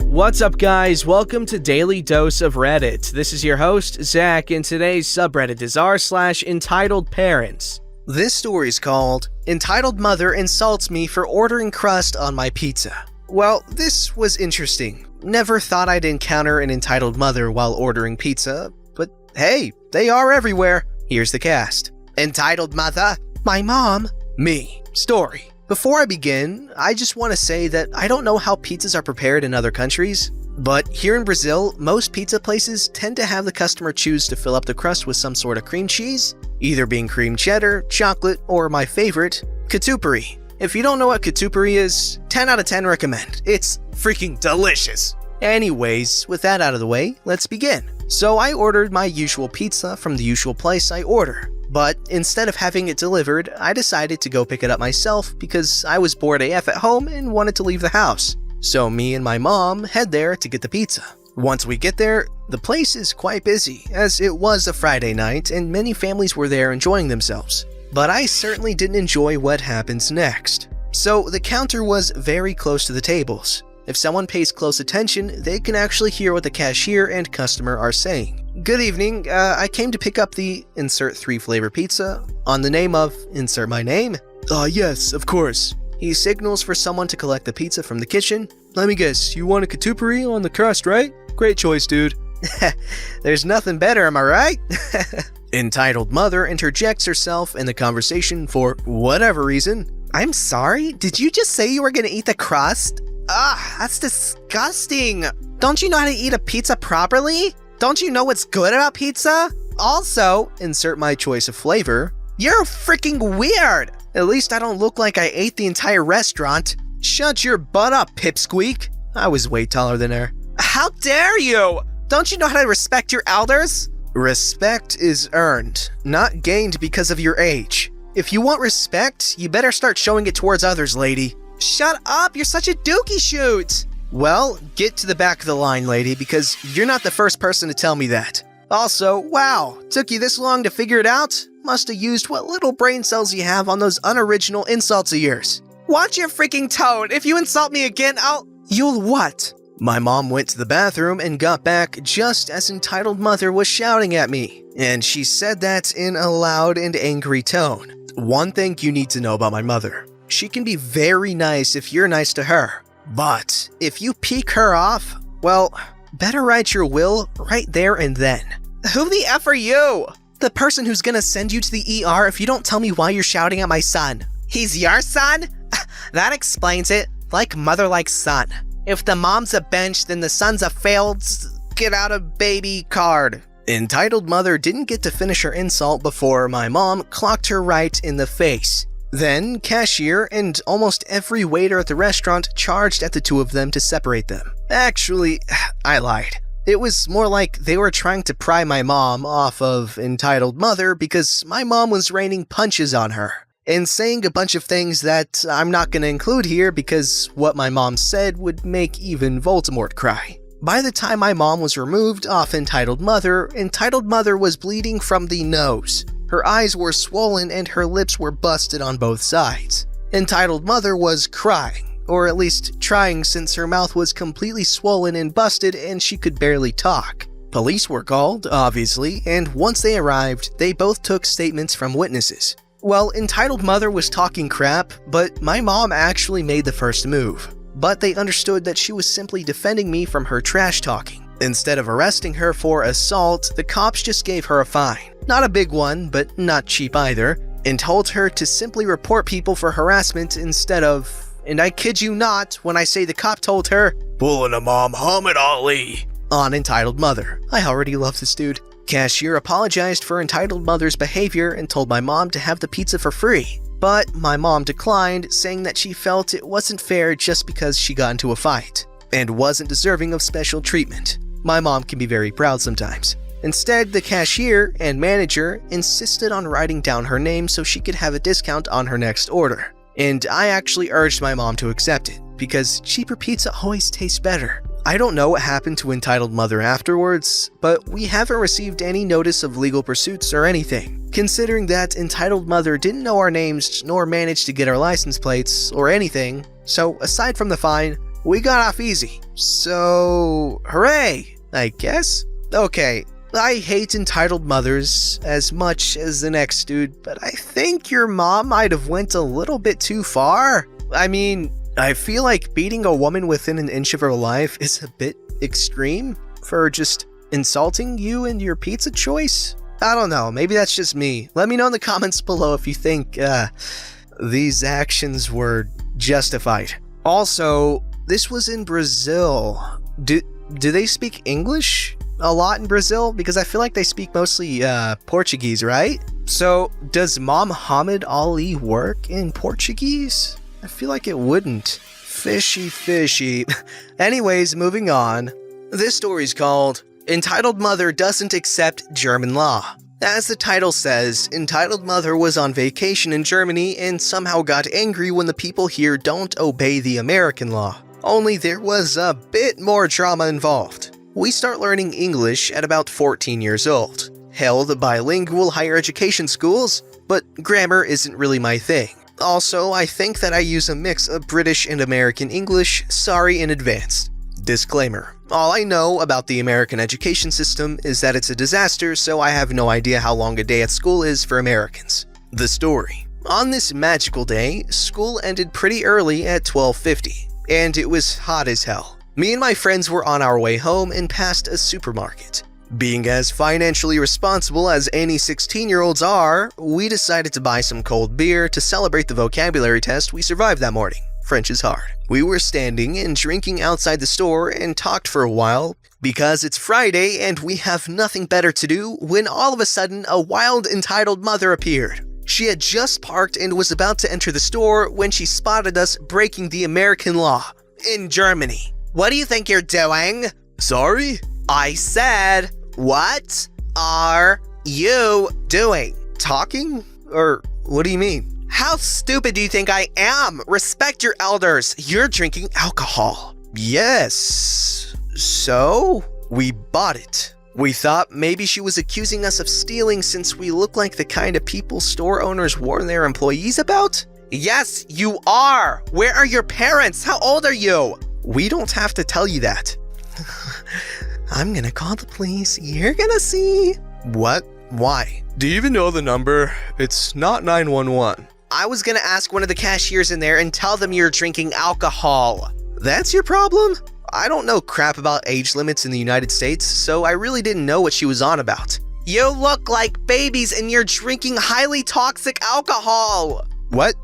What's up, guys? Welcome to Daily Dose of Reddit. This is your host, Zach, and today's subreddit is r/EntitledParents. This story is called, Entitled Mother Insults Me for Ordering Crust on My Pizza. Well, this was interesting. Never thought I'd encounter an entitled mother while ordering pizza, but hey, they are everywhere. Here's the cast. Entitled mother, my mom, me. Story. Before I begin, I just want to say that I don't know how pizzas are prepared in other countries, but here in Brazil, most pizza places tend to have the customer choose to fill up the crust with some sort of cream cheese, either being cream cheddar, chocolate, or my favorite, catupiry. If you don't know what catupiry is, 10 out of 10 recommend. It's freaking delicious. Anyways, with that out of the way, let's begin. So I ordered my usual pizza from the usual place I order. But instead of having it delivered, I decided to go pick it up myself because I was bored AF at home and wanted to leave the house. So me and my mom head there to get the pizza. Once we get there, the place is quite busy, as it was a Friday night and many families were there enjoying themselves. But I certainly didn't enjoy what happens next. So the counter was very close to the tables. If someone pays close attention, they can actually hear what the cashier and customer are saying. Good evening, I came to pick up the insert 3-flavor pizza on the name of insert my name. Yes, of course. He signals for someone to collect the pizza from the kitchen. Let me guess, you want a catupiry on the crust, right? Great choice, dude. There's nothing better, am I right? Entitled mother interjects herself in the conversation for whatever reason. I'm sorry, did you just say you were gonna eat the crust? That's disgusting. Don't you know how to eat a pizza properly? Don't you know what's good about pizza? Also, insert my choice of flavor. You're freaking weird. At least I don't look like I ate the entire restaurant. Shut your butt up, pipsqueak. I was way taller than her. How dare you? Don't you know how to respect your elders? Respect is earned, not gained because of your age. If you want respect, you better start showing it towards others, lady. Shut up, you're such a dookie shoot. Well, get to the back of the line, lady, because you're not the first person to tell me that. Also, wow, took you this long to figure it out? Must have used what little brain cells you have on those unoriginal insults of yours. Watch your freaking tone. If you insult me again, You'll what? My mom went to the bathroom and got back just as entitled mother was shouting at me. And she said that in a loud and angry tone. One thing you need to know about my mother. She can be very nice if you're nice to her. But if you peek her off, well, better write your will right there and then. Who the F are you? The person who's gonna send you to the ER if you don't tell me why you're shouting at my son. He's your son? That explains it. Like mother, like son. If the mom's a bench, then the son's a failed get out of baby card. Entitled mother didn't get to finish her insult before my mom clocked her right in the face. Then, cashier and almost every waiter at the restaurant charged at the two of them to separate them. Actually, I lied. It was more like they were trying to pry my mom off of entitled mother because my mom was raining punches on her and saying a bunch of things that I'm not going to include here because what my mom said would make even Voldemort cry. By the time my mom was removed off entitled mother was bleeding from the nose. Her eyes were swollen and her lips were busted on both sides. Entitled mother was crying, or at least trying since her mouth was completely swollen and busted and she could barely talk. Police were called, obviously, and once they arrived, they both took statements from witnesses. Well, entitled mother was talking crap, but my mom actually made the first move. But they understood that she was simply defending me from her trash talking. Instead of arresting her for assault, the cops just gave her a fine. Not a big one, but not cheap either, and told her to simply report people for harassment instead of, and I kid you not when I say the cop told her, "Pulling a mom Muhammad Ali," on entitled mother. I already love this dude. Cashier apologized for entitled mother's behavior and told my mom to have the pizza for free. But my mom declined, saying that she felt it wasn't fair just because she got into a fight, and wasn't deserving of special treatment. My mom can be very proud sometimes. Instead, the cashier and manager insisted on writing down her name so she could have a discount on her next order. And I actually urged my mom to accept it, because cheaper pizza always tastes better. I don't know what happened to entitled mother afterwards, but we haven't received any notice of legal pursuits or anything, considering that entitled mother didn't know our names nor managed to get our license plates or anything. So aside from the fine, We got off easy. So, hooray, I guess? Okay, I hate entitled mothers as much as the next dude, but I think your mom might have went a little bit too far. I mean, I feel like beating a woman within an inch of her life is a bit extreme for just insulting you and your pizza choice. I don't know, maybe that's just me. Let me know in the comments below if you think these actions were justified. Also, this was in Brazil. Do they speak English a lot in Brazil? Because I feel like they speak mostly Portuguese, right? So, does Muhammad Ali work in Portuguese? I feel like it wouldn't. Fishy, fishy. Anyways, moving on. This story's called Entitled Mother Doesn't Accept German Law. As the title says, Entitled Mother was on vacation in Germany and somehow got angry when the people here don't obey the American law. Only there was a bit more drama involved. We start learning English at about 14 years old. Hell, the bilingual higher education schools, but grammar isn't really my thing. Also, I think that I use a mix of British and American English, sorry in advance. Disclaimer. All I know about the American education system is that it's a disaster, so I have no idea how long a day at school is for Americans. The story. On this magical day, school ended pretty early at 12:50, and it was hot as hell. Me and my friends were on our way home and passed a supermarket. Being as financially responsible as any 16-year-olds are, we decided to buy some cold beer to celebrate the vocabulary test we survived that morning. French is hard. We were standing and drinking outside the store and talked for a while because it's Friday and we have nothing better to do when all of a sudden a wild entitled mother appeared. She had just parked and was about to enter the store when she spotted us breaking the American law in Germany. What do you think you're doing? Sorry? I said, what are you doing? Talking? Or what do you mean? How stupid do you think I am? Respect your elders. You're drinking alcohol. Yes. So, we bought it. We thought maybe she was accusing us of stealing since we look like the kind of people store owners warn their employees about? Yes, you are. Where are your parents? How old are you? We don't have to tell you that. I'm gonna call the police. You're gonna see. What? Why? Do you even know the number? It's not 911. I was gonna ask one of the cashiers in there and tell them you're drinking alcohol. That's your problem? I don't know crap about age limits in the United States, so I really didn't know what she was on about. You look like babies and you're drinking highly toxic alcohol. What?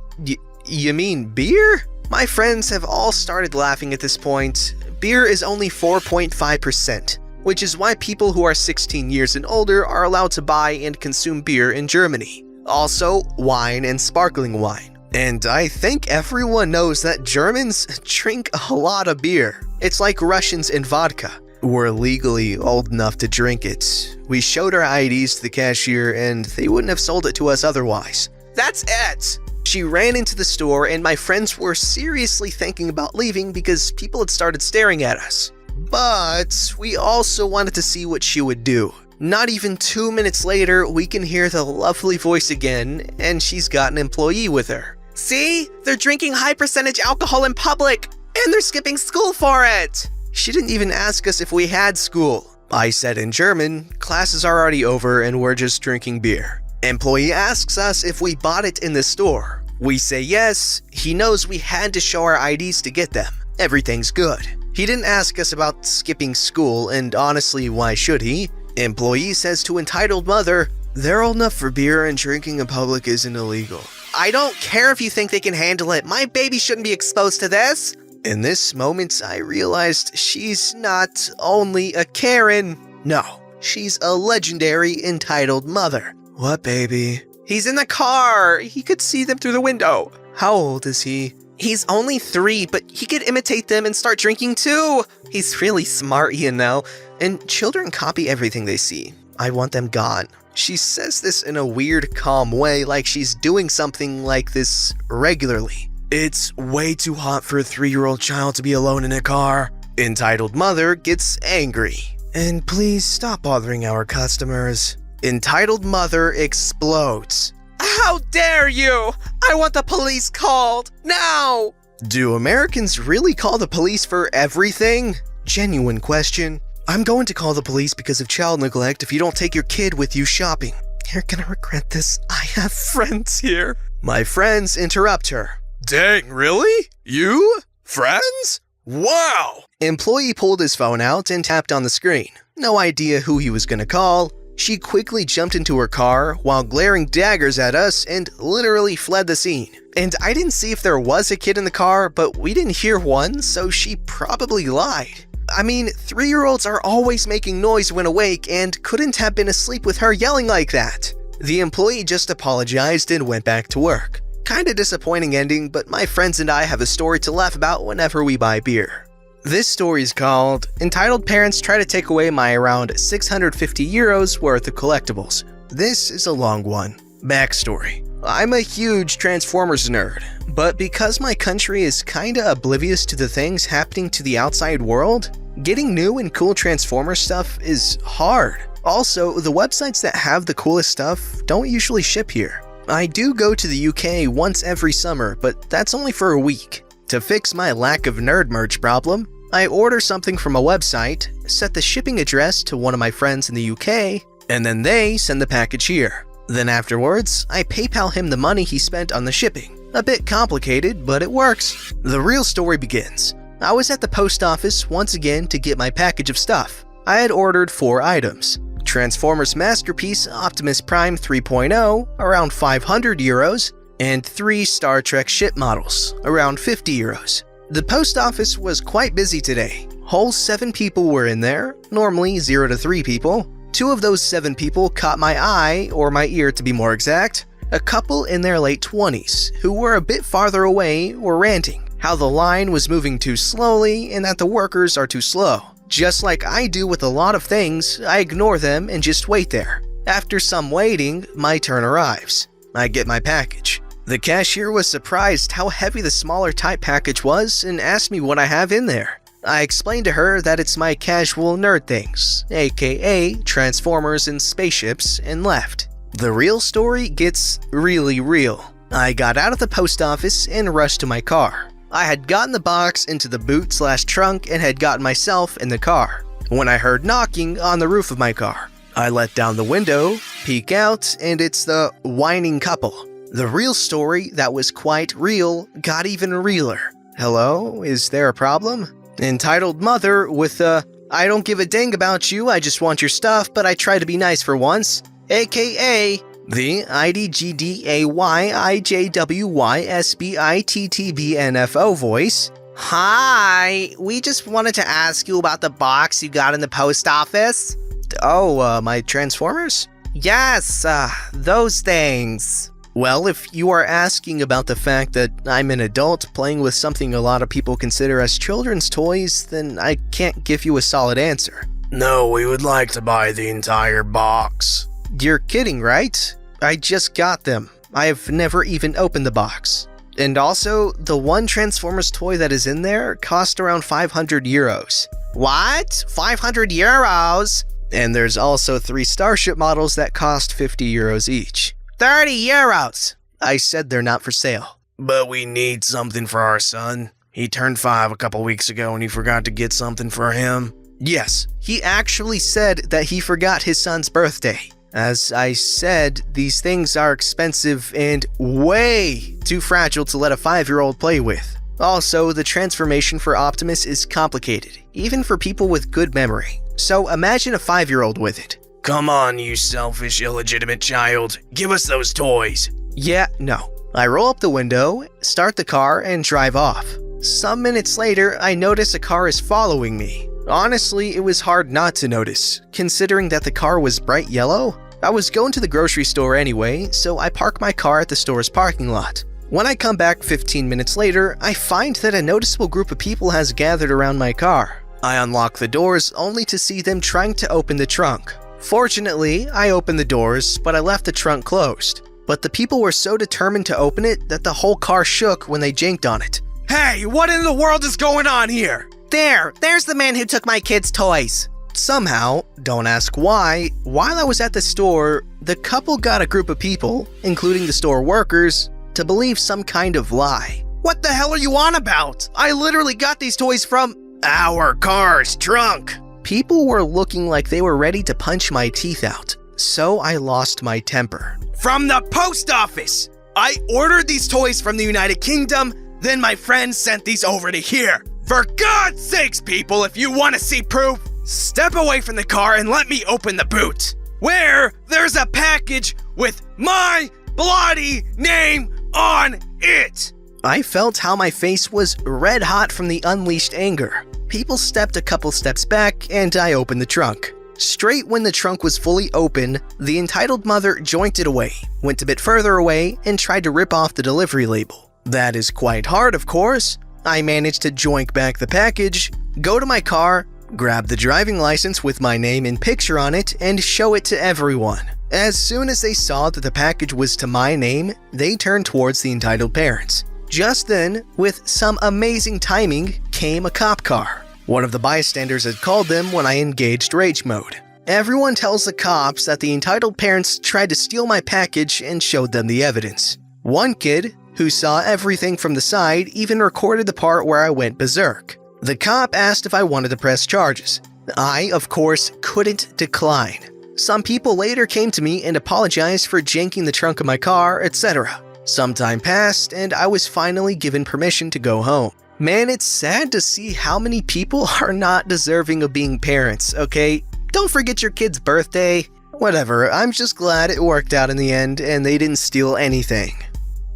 You mean beer? My friends have all started laughing at this point. Beer is only 4.5%, which is why people who are 16 years and older are allowed to buy and consume beer in Germany. Also, wine and sparkling wine. And I think everyone knows that Germans drink a lot of beer. It's like Russians and vodka. We're legally old enough to drink it. We showed our IDs to the cashier and they wouldn't have sold it to us otherwise. That's it! She ran into the store and my friends were seriously thinking about leaving because people had started staring at us. But we also wanted to see what she would do. Not even 2 minutes later, we can hear the lovely voice again, and she's got an employee with her. See? They're drinking high percentage alcohol in public, and they're skipping school for it! She didn't even ask us if we had school. I said in German, classes are already over and we're just drinking beer. Employee asks us if we bought it in the store. We say yes. He knows we had to show our IDs to get them. Everything's good. He didn't ask us about skipping school, and honestly, why should he? Employee says to entitled mother, they're old enough for beer and drinking in public isn't illegal. I don't care if you think they can handle it. My baby shouldn't be exposed to this. In this moment, I realized she's not only a Karen. No, she's a legendary entitled mother. What baby? He's in the car. He could see them through the window. How old is he? He's only 3, but he could imitate them and start drinking too. He's really smart, you know. And children copy everything they see. I want them gone. She says this in a weird, calm way, like she's doing something like this regularly. It's way too hot for a 3-year-old child to be alone in a car. Entitled mother gets angry. And please stop bothering our customers. Entitled mother explodes. How dare you! I want the police called! Now! Do Americans really call the police for everything? Genuine question. I'm going to call the police because of child neglect if you don't take your kid with you shopping. You're gonna regret this. I have friends here. My friends interrupt her. Dang, really? You? Friends? Wow! Employee pulled his phone out and tapped on the screen. No idea who he was gonna call. She quickly jumped into her car while glaring daggers at us and literally fled the scene. And I didn't see if there was a kid in the car, but we didn't hear one, so she probably lied. I mean, 3-year-olds are always making noise when awake and couldn't have been asleep with her yelling like that. The employee just apologized and went back to work. Kinda disappointing ending, but my friends and I have a story to laugh about whenever we buy beer. This story is called Entitled Parents Try to Take Away My Around 650 Euros Worth of Collectibles. This is a long one. Backstory. I'm a huge Transformers nerd, but because my country is kinda oblivious to the things happening to the outside world, getting new and cool Transformers stuff is hard. Also, the websites that have the coolest stuff don't usually ship here. I do go to the UK once every summer, but that's only for a week. To fix my lack of nerd merch problem, I order something from a website, set the shipping address to one of my friends in the UK, and then they send the package here. Then afterwards, I PayPal him the money he spent on the shipping. A bit complicated, but it works. The real story begins. I was at the post office once again to get my package of stuff. I had ordered 4 items. Transformers Masterpiece Optimus Prime 3.0, around 500 euros, and 3 Star Trek ship models, around 50 euros. The post office was quite busy today. Whole 7 people were in there, normally 0 to 3 people. 2 of those 7 people caught my eye, or my ear to be more exact. A couple in their late 20s, who were a bit farther away, were ranting how the line was moving too slowly and that the workers are too slow. Just like I do with a lot of things, I ignore them and just wait there. After some waiting, my turn arrives. I get my package. The cashier was surprised how heavy the smaller type package was and asked me what I have in there. I explained to her that it's my casual nerd things, aka Transformers and spaceships, and left. The real story gets really real. I got out of the post office and rushed to my car. I had gotten the box into the boot/trunk and had gotten myself in the car, when I heard knocking on the roof of my car. I let down the window, peek out, and it's the whining couple. The real story that was quite real got even realer. Hello, is there a problem? Entitled mother with I don't give a dang about you, I just want your stuff, but I try to be nice for once, aka the IDGDAYIJWYSBITTBNFO voice. Hi, we just wanted to ask you about the box you got in the post office. Oh, my Transformers? Yes, those things. Well, if you are asking about the fact that I'm an adult playing with something a lot of people consider as children's toys, then I can't give you a solid answer. No, we would like to buy the entire box. You're kidding, right? I just got them. I have never even opened the box. And also, the one Transformers toy that is in there cost around 500 euros. What? 500 euros? And there's also 3 Starship models that cost 50 euros each. 30 euros! I said they're not for sale. But we need something for our son. He turned 5 a couple weeks ago and he forgot to get something for him. Yes, he actually said that he forgot his son's birthday. As I said, these things are expensive and way too fragile to let a 5-year-old play with. Also, the transformation for Optimus is complicated, even for people with good memory. So imagine a 5-year-old with it. Come on, you selfish, illegitimate child. Give us those toys. Yeah, no. I roll up the window, start the car, and drive off. Some minutes later, I notice a car is following me. Honestly, it was hard not to notice, considering that the car was bright yellow. I was going to the grocery store anyway, so I park my car at the store's parking lot. When I come back 15 minutes later, I find that a noticeable group of people has gathered around my car. I unlock the doors only to see them trying to open the trunk. Fortunately, I opened the doors, but I left the trunk closed. But the people were so determined to open it that the whole car shook when they jinked on it. Hey, what in the world is going on here? There's the man who took my kids' toys. Somehow, don't ask why, while I was at the store, the couple got a group of people, including the store workers, to believe some kind of lie. What the hell are you on about? I literally got these toys from our car's trunk. People were looking like they were ready to punch my teeth out, so I lost my temper. From the post office! I ordered these toys from the United Kingdom, then my friend sent these over to here. For God's sakes, people, if you want to see proof, step away from the car and let me open the boot, where there's a package with my bloody name on it. I felt how my face was red hot from the unleashed anger. People stepped a couple steps back and I opened the trunk. Straight when the trunk was fully open, the entitled mother jointed away, went a bit further away, and tried to rip off the delivery label. That is quite hard, of course. I managed to joink back the package, go to my car, grab the driving license with my name and picture on it, and show it to everyone. As soon as they saw that the package was to my name, they turned towards the entitled parents. Just then, with some amazing timing, came a cop car. One of the bystanders had called them when I engaged rage mode. Everyone tells the cops that the entitled parents tried to steal my package and showed them the evidence. One kid, who saw everything from the side, even recorded the part where I went berserk. The cop asked if I wanted to press charges. I, of course, couldn't decline. Some people later came to me and apologized for janking the trunk of my car, etc. Some time passed and I was finally given permission to go home. Man, it's sad to see how many people are not deserving of being parents, okay? Don't forget your kid's birthday. Whatever, I'm just glad it worked out in the end and they didn't steal anything.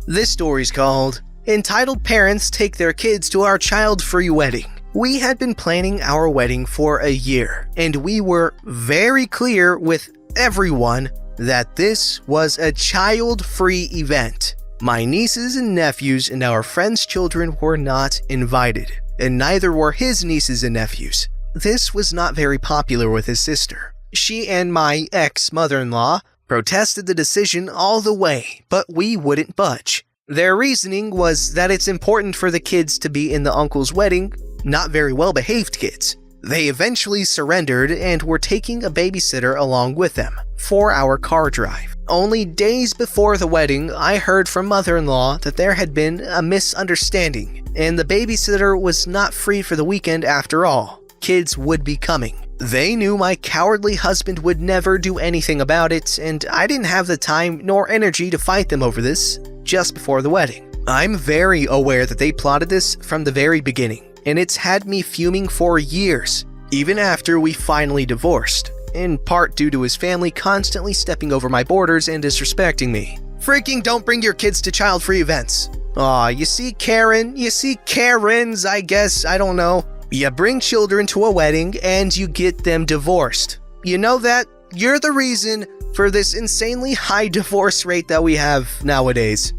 This story's called Entitled Parents Take Their Kids to Our Childfree Wedding. We had been planning our wedding for a year, and we were very clear with everyone that this was a child-free event. My nieces and nephews and our friends' children were not invited, and neither were his nieces and nephews. This was not very popular with his sister. She and my ex-mother-in-law protested the decision all the way, but we wouldn't budge. Their reasoning was that it's important for the kids to be in the uncle's wedding, not very well-behaved kids. They eventually surrendered and were taking a babysitter along with them for our car drive. Only days before the wedding, I heard from mother-in-law that there had been a misunderstanding, and the babysitter was not free for the weekend after all. Kids would be coming. They knew my cowardly husband would never do anything about it, and I didn't have the time nor energy to fight them over this just before the wedding. I'm very aware that they plotted this from the very beginning, and it's had me fuming for years, even after we finally divorced, in part due to his family constantly stepping over my borders and disrespecting me. Freaking don't bring your kids to child-free events. Aw, you see Karens, I guess, I don't know. You bring children to a wedding and you get them divorced. You know that? You're the reason for this insanely high divorce rate that we have nowadays.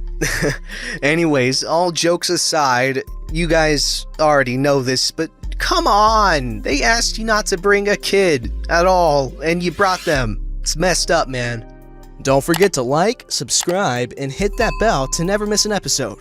Anyways, all jokes aside, you guys already know this, but come on! They asked you not to bring a kid at all, and you brought them. It's messed up, man. Don't forget to like, subscribe, and hit that bell to never miss an episode.